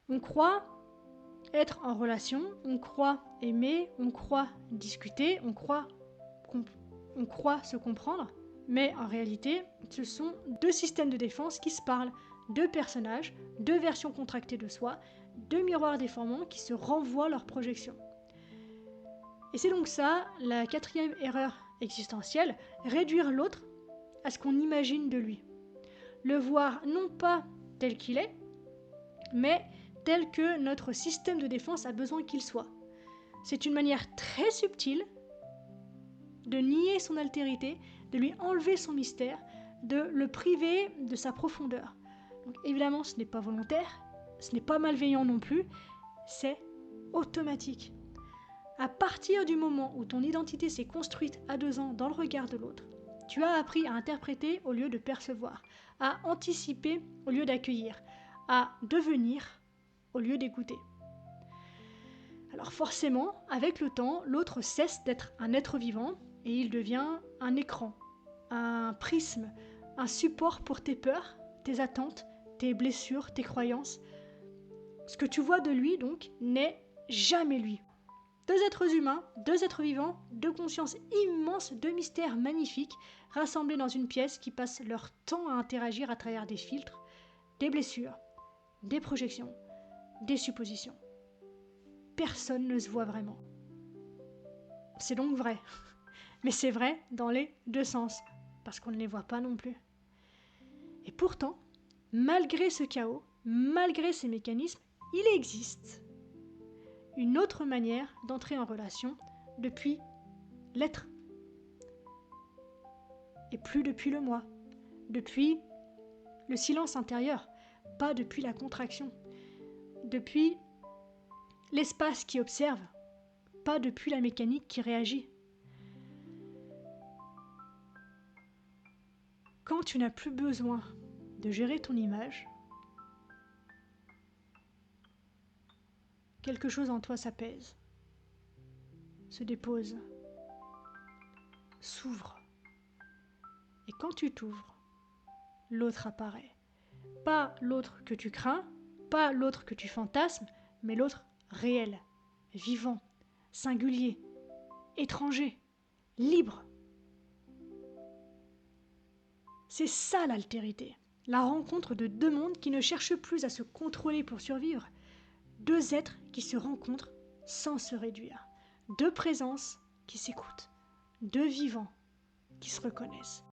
On croit être en relation, on croit aimer, on croit discuter, on croit se comprendre, mais en réalité, ce sont deux systèmes de défense qui se parlent, deux personnages, deux versions contractées de soi, deux miroirs déformants qui se renvoient leurs projections. Et c'est donc ça, la quatrième erreur existentielle, réduire l'autre à ce qu'on imagine de lui. Le voir non pas tel qu'il est, mais tel que notre système de défense a besoin qu'il soit. C'est une manière très subtile de nier son altérité, de lui enlever son mystère, de le priver de sa profondeur. Donc évidemment, ce n'est pas volontaire, ce n'est pas malveillant non plus, c'est automatique. À partir du moment où ton identité s'est construite à 2 ans dans le regard de l'autre, tu as appris à interpréter au lieu de percevoir, à anticiper au lieu d'accueillir, à devenir au lieu d'écouter. Alors forcément, avec le temps, l'autre cesse d'être un être vivant et il devient un écran, un prisme, un support pour tes peurs, tes attentes, tes blessures, tes croyances. Ce que tu vois de lui, donc, n'est jamais lui. Deux êtres humains, deux êtres vivants, deux consciences immenses, deux mystères magnifiques, rassemblés dans une pièce qui passent leur temps à interagir à travers des filtres, des blessures, des projections, des suppositions. Personne ne se voit vraiment. C'est donc vrai. Mais c'est vrai dans les deux sens, parce qu'on ne les voit pas non plus. Et pourtant, malgré ce chaos, malgré ces mécanismes, il existe une autre manière d'entrer en relation depuis l'être. Et plus depuis le moi, depuis le silence intérieur, pas depuis la contraction, depuis l'espace qui observe, pas depuis la mécanique qui réagit. Quand tu n'as plus besoin de gérer ton image, quelque chose en toi s'apaise, se dépose, s'ouvre. Et quand tu t'ouvres, l'autre apparaît. Pas l'autre que tu crains, pas l'autre que tu fantasmes, mais l'autre réel, vivant, singulier, étranger, libre. C'est ça l'altérité, la rencontre de deux mondes qui ne cherchent plus à se contrôler pour survivre, deux êtres qui se rencontrent sans se réduire, deux présences qui s'écoutent, deux vivants qui se reconnaissent.